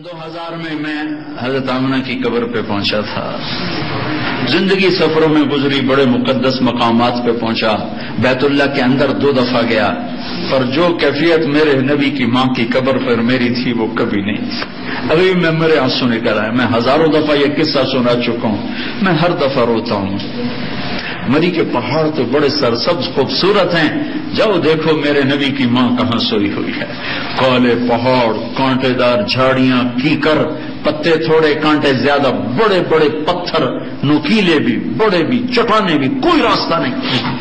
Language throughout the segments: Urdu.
2000 میں حضرت آمنہ کی قبر پہ پہنچا تھا. زندگی سفروں میں گزری، بڑے مقدس مقامات پہ پہنچا، بیت اللہ کے اندر 2 دفعہ گیا، پر جو کیفیت میرے نبی کی ماں کی قبر پر میری تھی وہ کبھی نہیں تھی. ابھی میں میرے آنسو نکل آئے. میں ہزاروں دفعہ یہ قصہ سنا چکا ہوں، میں ہر دفعہ روتا ہوں. مری کے پہاڑ تو بڑے سرسبز خوبصورت ہیں، جاؤ دیکھو میرے نبی کی ماں کہاں سوئی ہوئی ہے. کالے پہاڑ، کانٹے دار جھاڑیاں، کیکر، پتے تھوڑے کانٹے زیادہ، بڑے بڑے پتھر، نوکیلے بھی، بڑے بھی، چٹانے بھی، کوئی راستہ نہیں.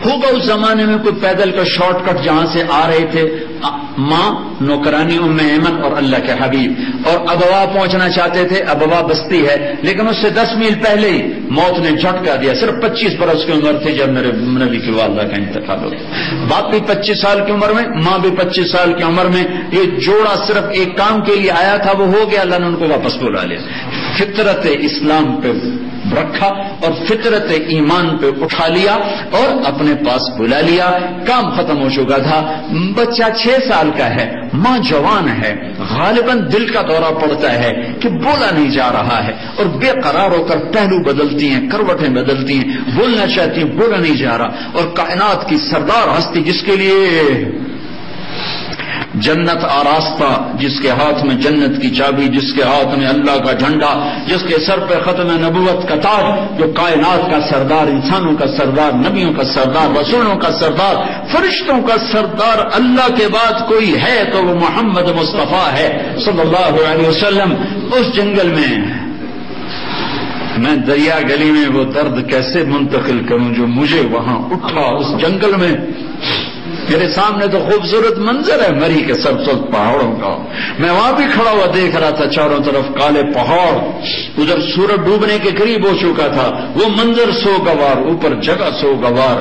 ہوگا اس زمانے میں کوئی پیدل کا شارٹ کٹ جہاں سے آ رہے تھے ماں، نوکرانی ام ایمن اور اللہ کے حبیب، اور ابوا پہنچنا چاہتے تھے. ابوا بستی ہے لیکن اس سے 10 میل پہلے ہی موت نے جھٹکا دیا. صرف 25 برس کی عمر تھی جب میرے نبی کی والدہ کا انتقال ہو گیا. باپ بھی 25 سال کی عمر میں، ماں بھی 25 سال کی عمر میں. یہ جوڑا صرف ایک کام کے لیے آیا تھا، وہ ہو گیا، اللہ نے ان کو واپس بلا لیا. فطرت اسلام پہ رکھا اور فطرت ایمان پہ اٹھا لیا اور اپنے پاس بلا لیا. کام ختم ہو چکا تھا. بچہ 6 سال کا ہے، ماں جوان ہے، غالباً دل کا دورہ پڑتا ہے کہ بولا نہیں جا رہا ہے، اور بے قرار ہو کر پہلو بدلتی ہیں، کروٹیں بدلتی ہیں، بولنا چاہتی ہیں، بولا نہیں جا رہا. اور کائنات کی سردار ہستی جس کے لیے جنت آراستہ، جس کے ہاتھ میں جنت کی چابی، جس کے ہاتھ میں اللہ کا جھنڈا، جس کے سر پہ ختم نبوت کا تاج، جو کائنات کا سردار، انسانوں کا سردار، نبیوں کا سردار، رسولوں کا سردار، فرشتوں کا سردار، اللہ کے بعد کوئی ہے تو وہ محمد مصطفیٰ ہے صلی اللہ علیہ وسلم. اس جنگل میں دریا گلی میں وہ درد کیسے منتقل کروں جو مجھے وہاں اٹھا. اس جنگل میں میرے سامنے تو خوبصورت منظر ہے مری کے سرسبز پہاڑوں کا. میں وہاں بھی کھڑا ہوا دیکھ رہا تھا، چاروں طرف کالے پہاڑ، ادھر سورج ڈوبنے کے قریب ہو چکا تھا. وہ منظر سوگوار، اوپر جگہ سوگوار.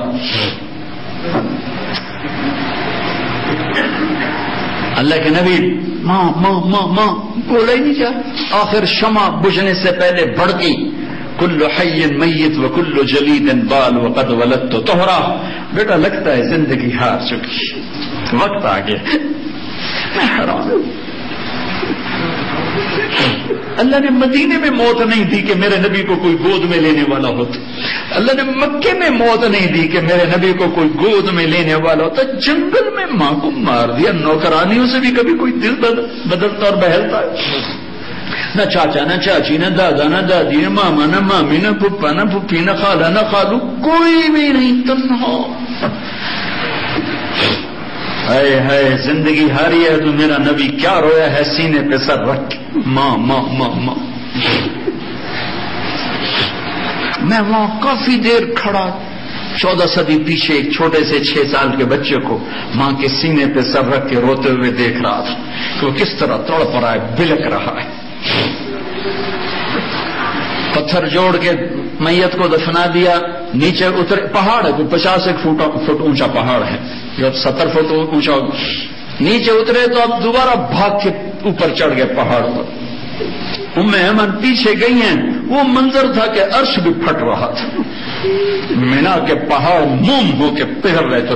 اللہ کے نبی ماں ماں ماں ماں بولا ہی نہیں جا. آخر شمع بجھنے سے پہلے بھڑکی، کل حی میت و کل جلید بال وقد ولدت طہرا. بیٹا لگتا ہے زندگی ہار چکی، وقت آ گیا. میں حیران ہوں، اللہ نے مدینے میں موت نہیں دی کہ میرے نبی کو کوئی گود میں لینے والا ہوتا. اللہ نے مکے میں موت نہیں دی کہ میرے نبی کو کوئی گود میں لینے والا ہوتا. جنگل میں ماں کو مار دیا. نوکرانیوں سے بھی کبھی کوئی دل بدلتا اور بہلتا ہے؟ نہ چاچا نہ چاچی نہ دادا نہ دادی نہ ماما نہ مامی نہ پھپھا نہ پھپھی نہ خالہ نہ خالو، کوئی بھی نہیں. تنہا ہائے ہائے زندگی ہاری ہے تو میرا نبی کیا رویا ہے سینے پہ سر رکھ. ماں ماں ماں ماں. میں وہاں کافی دیر کھڑا، 14 صدی پیچھے ایک چھوٹے سے 6 سال کے بچے کو ماں کے سینے پہ سر رکھ کے روتے ہوئے دیکھ رہا تھا کہ وہ کس طرح تڑپ رہا ہے، بلک رہا ہے. پتھر جوڑ کے میت کو دفنا دیا. نیچے اترے، پہاڑ ہے، 50 فٹ اونچا پہاڑ ہے، جو 70 فٹ اونچا. نیچے اترے تو اب دوبارہ بھاگ کے اوپر چڑھ گئے پہاڑ پر. ام ایمن پیچھے گئی ہیں. وہ منظر تھا کہ عرش بھی پھٹ رہا تھا. مینا کے پہاڑ موم ہو کے پہر رہے تھے.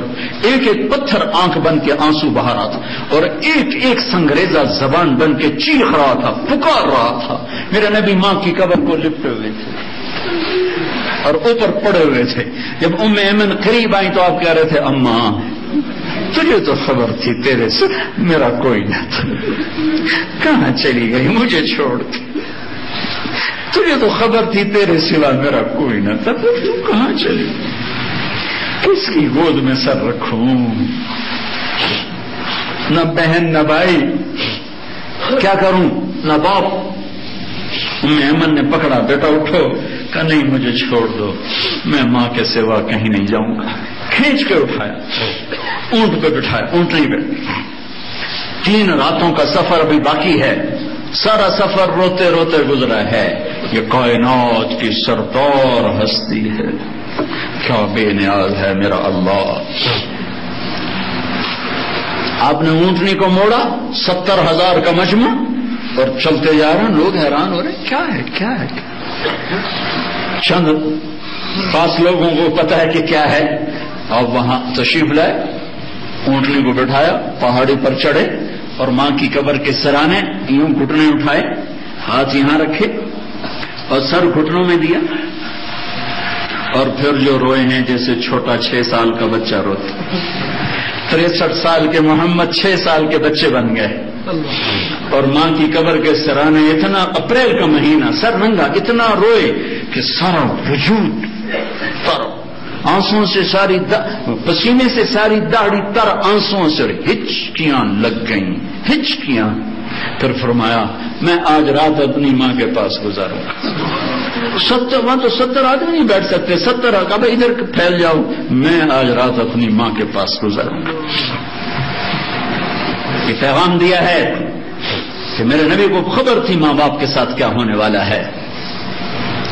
ایک ایک پتھر آنکھ بن کے آنسو بہا رہا تھا، اور ایک ایک سنگریزہ زبان بن کے چیخ رہا تھا، پکار رہا تھا. میرے نبی ماں کی قبر کو لپٹے ہوئے تھے اور اوپر پڑے ہوئے تھے. جب ام ایمن قریب آئی تو آپ کہہ رہے تھے، اماں تجھے تو خبر تھی تیرے سے میرا کوئی نہ تھا، کہاں چلی گئی مجھے چھوڑ کے؟ تجھے تو خبر تھی تیرے سوا میرا کوئی نہ تھا، تو کہاں چلی؟ کس کی گود میں سر رکھوں؟ نہ بہن نہ بھائی، کیا کروں؟ نہ باپ. ام ایمن نے پکڑا، بیٹا اٹھو. کہا نہیں مجھے چھوڑ دو، میں ماں کے سوا کہیں نہیں جاؤں گا. کھینچ کے اٹھایا، اونٹ پہ بٹھایا. اونٹ نہیں بیٹھا. 3 راتوں کا سفر ابھی باقی ہے. سارا سفر روتے روتے گزرا ہے. یہ کائنات کی سردار ہستی ہے، کیا بے نیاز ہے میرا اللہ. آپ نے اونٹنی کو موڑا، 70,000 کا مجمع، اور چلتے جا رہے ہیں. لوگ حیران ہو رہے ہیں، کیا ہے کیا ہے. چند خاص لوگوں کو پتا ہے کہ کیا ہے. آپ وہاں تشریف لائے، اونٹنی کو بٹھایا، پہاڑی پر چڑھے، اور ماں کی قبر کے سرانے یوں گھٹنے اٹھائے، ہاتھ یہاں رکھے اور سر گھٹنوں میں دیا، اور پھر جو روئے ہیں جیسے چھوٹا 6 سال کا بچہ روتا۔ 63 سال کے محمد 6 سال کے بچے بن گئے، اور ماں کی قبر کے سرانے اتنا، اپریل کا مہینہ، سر ننگا، اتنا روئے کہ سارا وجود تر، آنسوں سے ساری پسینے سے ساری داڑھی تر آنسوں سے، ہچکیاں لگ گئیں، ہچکیاں۔ پھر فرمایا میں آج رات اپنی ماں کے پاس گزاروں گا۔ 70 وہاں تو 70 آدمی نہیں بیٹھ سکتے، 70 کہا بھائی ادھر پھیل جاؤ، میں آج رات اپنی ماں کے پاس گزاروں گا۔ یہ پیغام دیا ہے کہ میرے نبی کو خبر تھی ماں باپ کے ساتھ کیا ہونے والا ہے،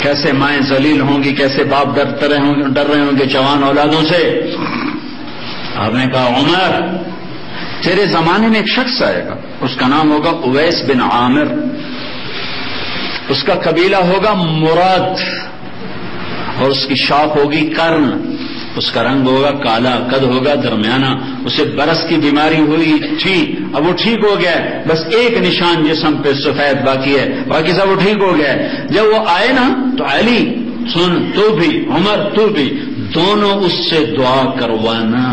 کیسے مائیں ذلیل ہوں گی، کیسے باپ ڈر رہے ہوں گے جوان اولادوں سے۔ آپ نے کہا عمر تیرے زمانے میں ایک شخص آئے گا، اس کا نام ہوگا اویس بن عامر، اس کا قبیلہ ہوگا مراد، اور اس کی شاخ ہوگی کرن، اس کا رنگ ہوگا کالا، قد ہوگا درمیانہ، اسے برس کی بیماری ہوئی تھی، اب وہ ٹھیک ہو گیا، بس ایک نشان جسم پہ سفید باقی ہے، باقی سب وہ ٹھیک ہو گیا۔ جب وہ آئے نا تو علی سن تو بھی، عمر تو بھی، دونوں اس سے دعا کروانا۔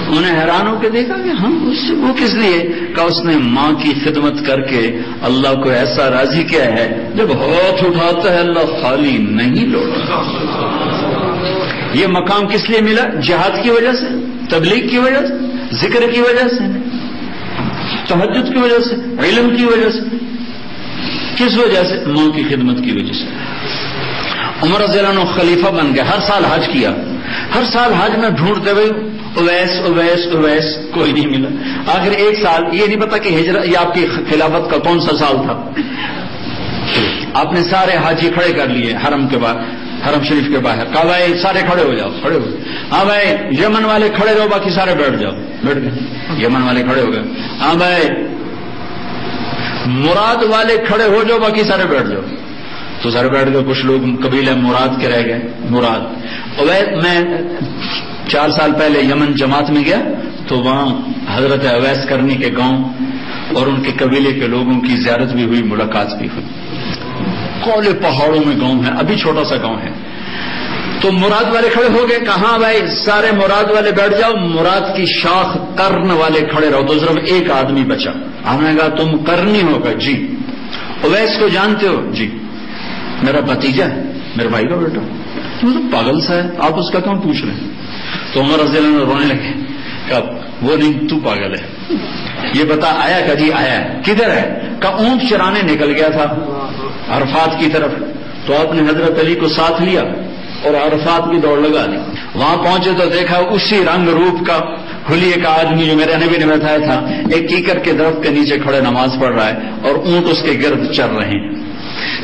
انہیں حیران ہو کے دیکھا کہ ہم اس سے، وہ کس لیے؟ کہ اس نے ماں کی خدمت کر کے اللہ کو ایسا راضی کیا ہے، جب ہاتھ اٹھاتا ہے اللہ خالی نہیں لوٹتا۔ یہ مقام کس لیے ملا؟ جہاد کی وجہ سے، تبلیغ کی وجہ سے، ذکر کی وجہ سے، تہجد کی وجہ سے، علم کی وجہ سے۔ کس وجہ سے؟ ماں کی خدمت کی وجہ سے۔ عمر رضی اللہ عنہ خلیفہ بن گئے، ہر سال حج کیا، ہر سال حج میں ڈھونڈتے ہوئے اویس اویس اویس، کوئی نہیں ملا۔ آخر ایک سال، یہ نہیں پتا کہ ہجرت یہ آپ کی خلافت کا کون سا سال تھا، آپ نے سارے حاجی کھڑے کر لیے حرم کے باہر، حرم شریف کے باہر، کہا بھائی سارے کھڑے ہو جاؤ، کھڑے ہو۔ ہاں بھائی یمن والے کھڑے رہو، باقی سارے بیٹھ جاؤ، بیٹھ گئے، یمن والے کھڑے ہو گئے۔ ہاں بھائی مراد والے کھڑے ہو جاؤ، باقی سارے بیٹھ جاؤ، تو سارے بیٹھ گئے۔ کچھ لوگ قبیلہ مراد کے رہ گئے، مراد۔ میں 4 سال پہلے یمن جماعت میں گیا تو وہاں حضرت اویس کرنی کے گاؤں اور ان کے قبیلے کے لوگوں کی زیارت بھی ہوئی، ملاقات بھی ہوئی۔ کولے پہاڑوں میں گاؤں ہے، ابھی چھوٹا سا گاؤں ہے۔ تو مراد والے کھڑے ہو گئے، کہاں بھائی سارے مراد والے بیٹھ جاؤ، مراد کی شاخ کرن والے کھڑے رہو، تو صرف ایک آدمی بچا۔ ہم نے کہا تم کرنی ہوگا؟ جی۔ اویس کو جانتے ہو؟ جی۔ میرا بھتیجا ہے، میرے بھائی کا بیٹا۔ تو پاگل سا ہے، آپ اس کا کیوں پوچھ رہے ہیں؟ تو عمر رضی اللہ عنہ رونے لگے، کہ وہ نہیں تو پاگل ہے، یہ بتا آیا کہ جی آیا ہے، کدھر ہے؟ کہ اونٹ چرانے نکل گیا تھا عرفات کی طرف، تو آپ نے حضرت علی کو ساتھ لیا اور عرفات کی دوڑ لگا دی۔ وہاں پہنچے تو دیکھا اسی رنگ روپ کا حلیے کا آدمی جو میرے نبی نے بتایا تھا، ایک کیکر کے درخت کے نیچے کھڑے نماز پڑھ رہا ہے اور اونٹ اس کے گرد چر رہے ہیں۔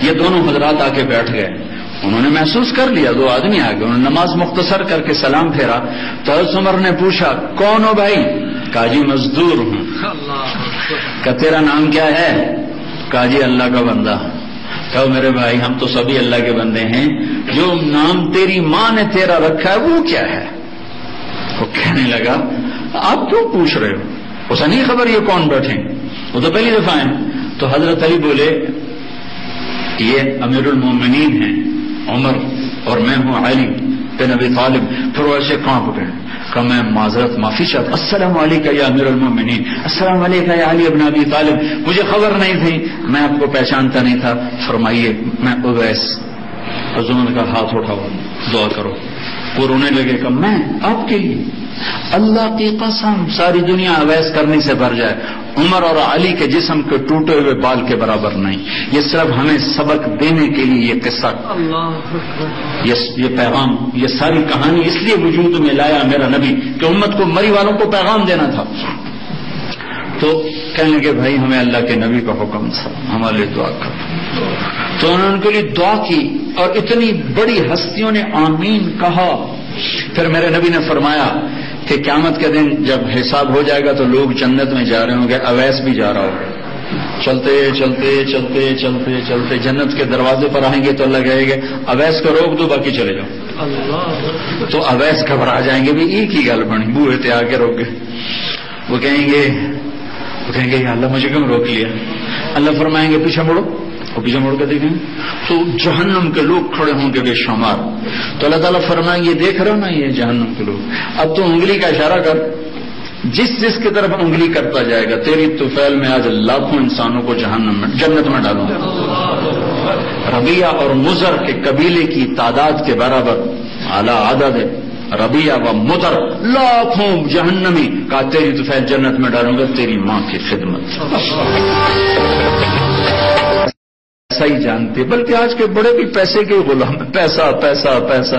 یہ دونوں حضرات آ کے بیٹھ گئے، انہوں نے محسوس کر لیا، 2 آدمی آ گئے، انہوں نے نماز مختصر کر کے سلام پھیرا تو حضرت عمر نے پوچھا کون ہو بھائی؟ کہا جی مزدور ہوں۔ کہا تیرا نام کیا ہے؟ کہا جی اللہ کا بندہ۔ کہا میرے بھائی ہم تو سبھی اللہ کے بندے ہیں، جو نام تیری ماں نے تیرا رکھا ہے وہ کیا ہے؟ وہ کہنے لگا آپ کیوں پوچھ رہے ہو؟ اسے نہیں خبر یہ کون بیٹھے، وہ تو پہلی دفعہ ہیں۔ تو حضرت علی بولے یہ امیر المومنین ہیں عمر اور میں ہوں علی بن ابی طالب۔ پھر وہ ایسے کانپ گئے کہ میں معذرت معافی چاہتا، السلام علیکم یا امیر المومنین، السلام علیکم یا علی ابن ابی طالب، مجھے خبر نہیں تھی، میں آپ کو پہچانتا نہیں تھا، فرمائیے میں اویس۔ حضور نے کہا ہاتھ اٹھاؤ دعا کرو۔ وہ رونے لگے کہ میں آپ کے لیے، اللہ کی قسم ساری دنیا اویس کرنے سے بھر جائے، عمر اور علی کے جسم کے ٹوٹے ہوئے بال کے برابر نہیں۔ یہ صرف ہمیں سبق دینے کے لیے یہ قصہ، یہ پیغام، یہ ساری کہانی اس لیے وجود میں لایا میرا نبی کہ امت کو، مری والوں کو پیغام دینا تھا۔ تو کہنے لگے بھائی ہمیں اللہ کے نبی کا حکم تھا، ہمارے لیے دعا کرو۔ تو انہوں نے ان کے لیے دعا کی اور اتنی بڑی ہستیوں نے آمین کہا۔ پھر میرے نبی نے فرمایا کہ قیامت کے دن جب حساب ہو جائے گا تو لوگ جنت میں جا رہے ہوں گے، اویس بھی جا رہا ہوگا، چلتے چلتے چلتے چلتے چلتے جنت کے دروازے پر آئیں گے تو اللہ کہے گا اویس کو روک دو باقی چلے جاؤ۔ تو اویس گھبرا جائیں گے، بھی ایک ہی گل بنی، بوئے تے آ کے روک گئے۔ وہ کہیں گے وہ کہیں گے یا اللہ مجھے کیوں روک لیا؟ اللہ فرمائیں گے پیچھے مڑو، اور پیچھے مڑ کے دیکھیں تو جہنم کے لوگ کھڑے ہوں گے بے شمار. تو اللہ تعالیٰ فرمائیں گے دیکھ رہے ہو نا یہ جہنم کے لوگ، اب تو انگلی کا اشارہ کر، جس کی طرف انگلی کرتا جائے گا تیری طفیل میں آج لاکھوں انسانوں کو جنت میں ڈالوں گا. ربیہ اور مضر کے قبیلے کی تعداد کے برابر اعلیٰ عدد ہے. ربیہ و مضر لاکھوں جہنمی کا تیری طفیل جنت میں ڈالوں گا تیری ماں کی خدمت. ایسا ہی جانتے، بلکہ آج کے بڑے بھی پیسے کے غلام، پیسہ پیسہ پیسہ،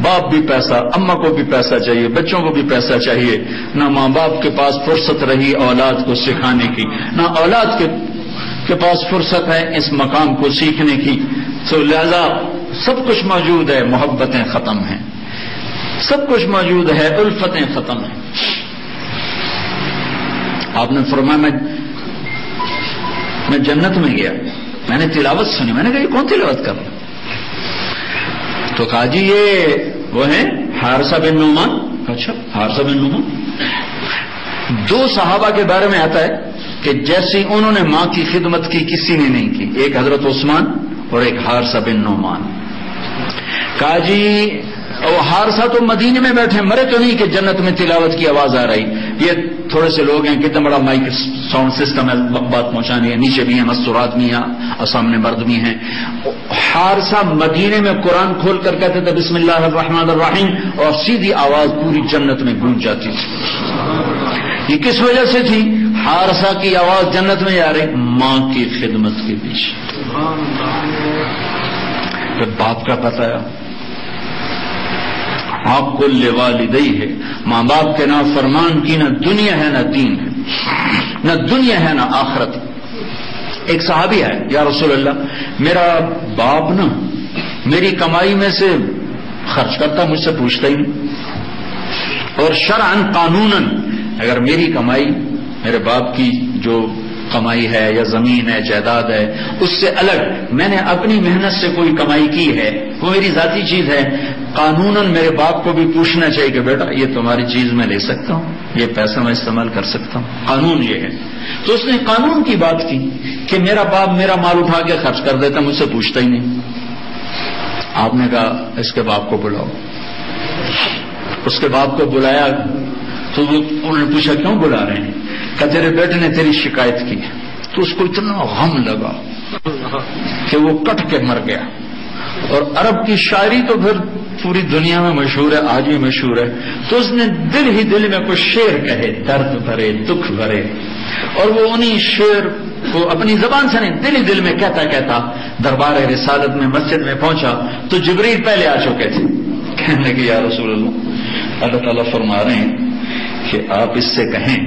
باپ بھی پیسہ، اماں کو بھی پیسہ چاہیے، بچوں کو بھی پیسہ چاہیے. نہ ماں باپ کے پاس فرصت رہی اولاد کو سکھانے کی، نہ اولاد کے پاس فرصت ہے اس مقام کو سیکھنے کی. تو لہذا سب کچھ موجود ہے، محبتیں ختم ہیں، سب کچھ موجود ہے، الفتیں ختم ہیں. آپ نے فرمایا میں جنت میں گیا، میں نے تلاوت سنی، میں نے کہا یہ کون تلاوت کر رہا؟ تو کہا جی یہ وہ ہیں حارثہ بن نعمان. اچھا حارثہ بن نعمان. 2 صحابہ کے بارے میں آتا ہے کہ جیسی انہوں نے ماں کی خدمت کی کسی نے نہیں کی، ایک حضرت عثمان اور ایک حارثہ بن نعمان. کہا جی اور حارثہ تو مدینے میں بیٹھے، مرے تو نہیں کہ جنت میں تلاوت کی آواز آ رہی. یہ تھوڑے سے لوگ ہیں، کتنا بڑا مائک ساؤنڈ سسٹم ہے بات پہنچانی ہے، نیچے بھی ہیں مستورات بھی ہیں اور سامنے مرد بھی ہیں. حارثہ مدینے میں قرآن کھول کر کہتے تھے بسم اللہ الرحمن الرحیم، اور سیدھی آواز پوری جنت میں گونج جاتی تھی. یہ کس وجہ سے تھی؟ حارثہ کی آواز جنت میں جا رہی ماں کی خدمت کے پیچھے. پھر باپ کا پتہ ہے آپ کو لوالدی ہے، ماں باپ کے نافرمان کی نہ دنیا ہے نہ دین ہے، نہ دنیا ہے نہ آخرت. ایک صحابی ہے یا رسول اللہ میرا باپ نا میری کمائی میں سے خرچ کرتا، مجھ سے پوچھتا ہی نہیں، اور شرعاً قانوناً اگر میری کمائی میرے باپ کی جو کمائی ہے یا زمین ہے جائیداد ہے اس سے الگ میں نے اپنی محنت سے کوئی کمائی کی ہے، وہ میری ذاتی چیز ہے، قانوناً میرے باپ کو بھی پوچھنا چاہیے کہ بیٹا یہ تمہاری چیز میں لے سکتا ہوں، یہ پیسہ میں استعمال کر سکتا ہوں، قانون یہ ہے. تو اس نے قانون کی بات کی کہ میرا باپ میرا مال اٹھا کے خرچ کر دیتا، مجھ سے پوچھتا ہی نہیں. آپ نے کہا اس کے باپ کو بلاؤ. اس کے باپ کو بلایا تو انہوں نے پوچھا کیوں بلا رہے ہیں؟ کہ تیرے بیٹے نے تیری شکایت کی. تو اس کو اتنا غم لگا کہ وہ کٹ کے مر گیا. اور عرب کی شاعری تو پھر پوری دنیا میں مشہور ہے، آج بھی مشہور ہے. تو اس نے دل ہی دل میں کچھ شعر کہے، درد بھرے دکھ بھرے، اور وہ انہی شعر کو اپنی زبان سے نہیں دل ہی دل میں کہتا کہتا دربار رسالت میں مسجد میں پہنچا تو جبریل پہلے آ چکے تھے. کہنے لگے یا رسول اللہ، اللہ تعالیٰ فرما رہے ہیں کہ آپ اس سے کہیں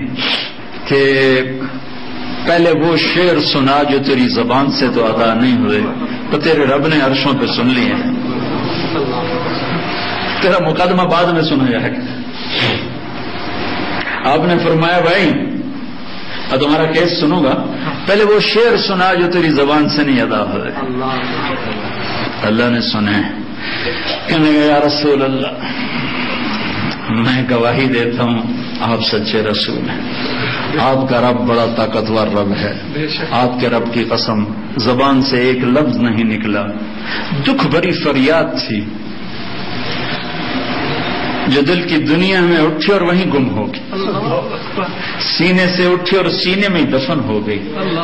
کہ پہلے وہ شعر سنا جو تیری زبان سے تو ادا نہیں ہوئے، تو تیرے رب نے عرشوں پہ سن لیے ہیں، تیرا مقدمہ بعد میں سنا جائے گا. آپ نے فرمایا بھائی اور تمہارا کیس سنوں گا، پہلے وہ شعر سنا جو تیری زبان سے نہیں ادا ہوئے. اللہ نے سنے. کہنے لگا یا رسول اللہ میں گواہی دیتا ہوں آپ سچے رسول ہیں، آپ کا رب بڑا طاقتور رب ہے، آپ کے رب کی قسم زبان سے ایک لفظ نہیں نکلا، دکھ بھری فریاد تھی جو دل کی دنیا میں اٹھی اور وہیں گم ہو گئی، سینے سے اٹھی اور سینے میں دفن ہو گئی،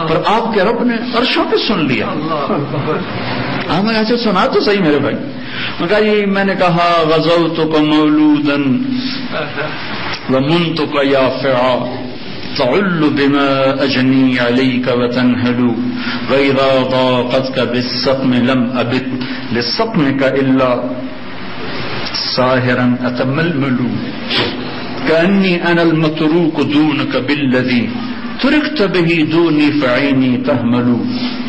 پر آپ کے رب نے عرشوں پہ سن لیا. آپ نے ایسے سنا تو صحیح میرے بھائی. میں نے کہا غزوتک مولودا ومنتک یافعا تعل بما اجنی علیک وتنہل واذا ضاقتک بالسقم لم ابت لسقمک الا ساہرا اتململ کانی انا المتروک دونک بالذی ترکت به دونی فعینی تہمل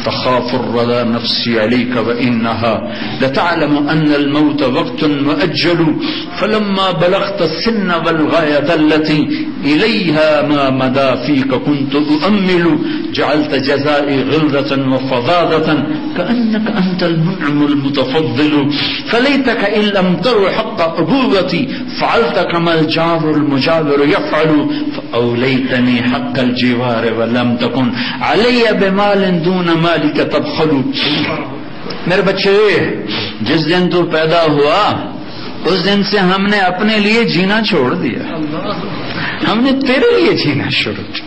تخاف الرضا نفسي عليك وإنها لتعلم أن الموت وقت مؤجل فلما بلغت السن والغاية التي إليها ما مدى فيك كنت أؤمل جعلت جزائي غلظة وفظاظة كأنك أنت المنعم المتفضل فليتك إن لم تر حق أبوتي فعلت كما الجار المجاور يفعل اولیتنی حق الجوار ولم تکن علی بمال دون مالک تبخل. میرے بچے، جس دن تو پیدا ہوا اس دن سے ہم نے اپنے لیے جینا چھوڑ دیا، ہم نے تیرے لیے جینا شروع کیا.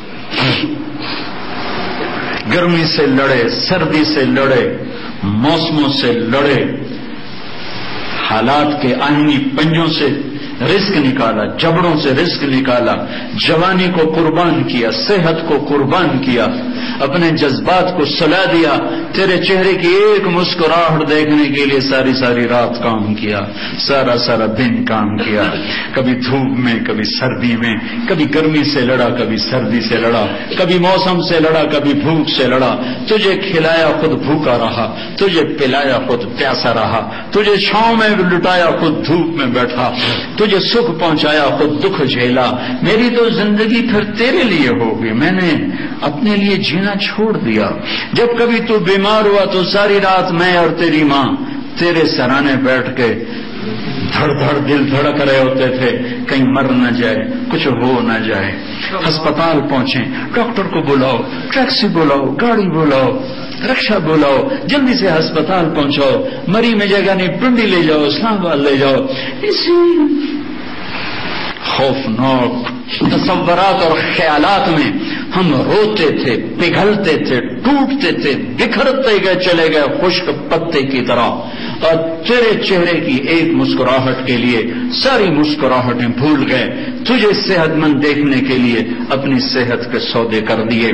گرمی سے لڑے، سردی سے لڑے، موسموں سے لڑے، حالات کے آئینی پنجوں سے رزق نکالا، جبڑوں سے رزق نکالا، جوانی کو قربان کیا، صحت کو قربان کیا، اپنے جذبات کو سلا دیا، تیرے چہرے کی ایک مسکراہٹ دیکھنے کے لیے ساری ساری رات کام کیا، سارا سارا دن کام کیا، کبھی دھوپ میں، کبھی سردی میں، کبھی گرمی سے لڑا، کبھی سردی سے لڑا، کبھی موسم سے لڑا، کبھی بھوک سے لڑا. تجھے کھلایا خود بھوکا رہا، تجھے پلایا خود پیاسا رہا، تجھے چھاؤں میں لٹایا خود دھوپ میں بیٹھا، تجھے سکھ پہنچایا خود دکھ جھیلا. میری تو زندگی پھر تیرے لیے ہوگی، میں نے اپنے لیے جینا چھوڑ دیا. جب کبھی تو بیمار ہوا تو ساری رات میں اور تیری ماں تیرے سرانے بیٹھ کے دھڑ دھڑ دل دھڑک رہے ہوتے تھے، کہیں مر نہ جائے، کچھ ہو نہ جائے. ہسپتال پہنچے، ڈاکٹر کو بلاؤ، ٹیکسی بلاؤ، گاڑی بلاؤ، رکشا بلاؤ، جلدی سے ہسپتال پہنچاؤ، مری میں جگہ نہیں، پنڈی لے جاؤ، اسلام آباد لے جاؤ. اسی خوفناک تصورات اور خیالات میں ہم روتے تھے، پگھلتے تھے، ٹوٹتے تھے، بکھرتے گئے، چلے گئے خشک پتے کی طرح. اور تیرے چہرے کی ایک مسکراہٹ کے لیے ساری مسکراہٹیں بھول گئے. تجھے صحت مند دیکھنے کے لیے اپنی صحت کے سودے کر دیے.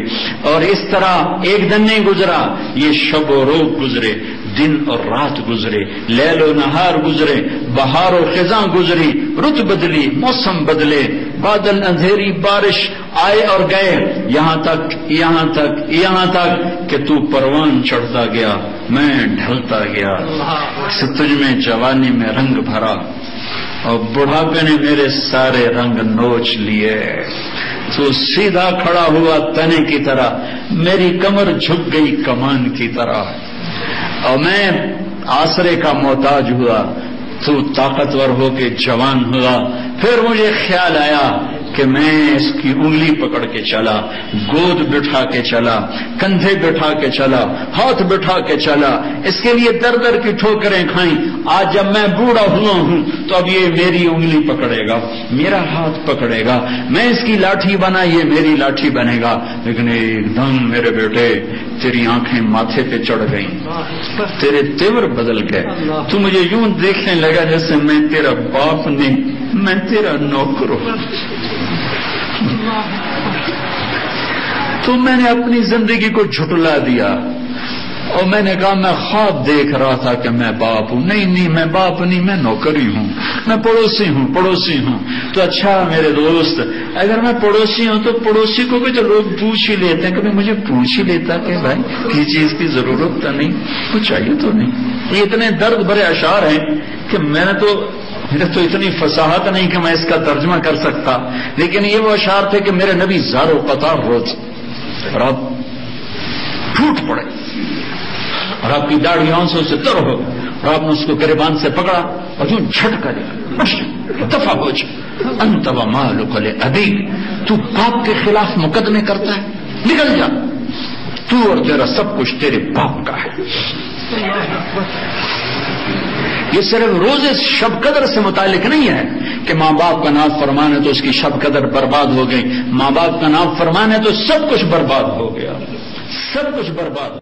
اور اس طرح ایک دن نہیں گزرا، یہ شب و روز گزرے، دن اور رات گزرے، لیل و نہار گزرے، بہار و خزاں گزری، رت بدلی، موسم بدلے، بادل اندھیری، بارش آئے اور گئے، یہاں تک کہ تو پروان چڑھتا گیا، میں ڈھلتا گیا. تجھ میں جوانی میں رنگ بھرا اور بڑھاپے نے میرے سارے رنگ نوچ لیے. تو سیدھا کھڑا ہوا تنے کی طرح، میری کمر جھک گئی کمان کی طرح، اور میں آسرے کا محتاج ہوا. تو طاقتور ہو کے جوان ہوا. پھر مجھے خیال آیا کہ میں اس کی انگلی پکڑ کے چلا، گود بٹھا کے چلا، کندھے بٹھا کے چلا، ہاتھ بٹھا کے چلا، اس کے لیے در در کی ٹھوکریں کھائیں. آج جب میں بوڑھا ہوا ہوں تو اب یہ میری انگلی پکڑے گا، میرا ہاتھ پکڑے گا، میں اس کی لاٹھی بنا، یہ میری لاٹھی بنے گا. لیکن ایک دم میرے بیٹے تیری آنکھیں ماتھے پہ چڑھ گئیں، تیرے تیور بدل گئے. تو مجھے یوں دیکھنے لگا جیسے میں تیرا باپ نہیں، میں تیرا نوکر ہوں. تو میں نے اپنی زندگی کو جھٹلا دیا اور میں نے کہا میں خواب دیکھ رہا تھا کہ میں باپ ہوں. نہیں، میں باپ نہیں، میں نوکر ہی ہوں، میں پڑوسی ہوں. تو اچھا میرے دوست، اگر میں پڑوسی ہوں تو پڑوسی کو بھی تو لوگ پوچھ ہی لیتے ہیں. کبھی مجھے پوچھ ہی لیتا کہ بھائی کسی چیز کی ضرورت تو نہیں، کچھ چاہیے تو نہیں. یہ اتنے درد بھرے اشعار ہیں کہ میرے تو اتنی فصاحت نہیں کہ میں اس کا ترجمہ کر سکتا. لیکن یہ وہ اشعار تھے کہ میرے نبی زار و قطار روز اور آپ ٹوٹ پڑے اور آپ کی داڑھی آنسوں سے تر ہو اور آپ نے اس کو گریبان سے پکڑا اور یوں جھٹکا دیا، دفع ہو جا، انت و مالک لابیک، تو باپ کے خلاف مقدمے کرتا ہے، نکل جا، تو اور تیرا سب کچھ تیرے باپ کا ہے. یہ صرف روز شب قدر سے متعلق نہیں ہے کہ ماں باپ کا نام فرمان ہے تو اس کی شب قدر برباد ہو گئی. ماں باپ کا نام فرمان ہے تو سب کچھ برباد ہو گیا، سب کچھ برباد.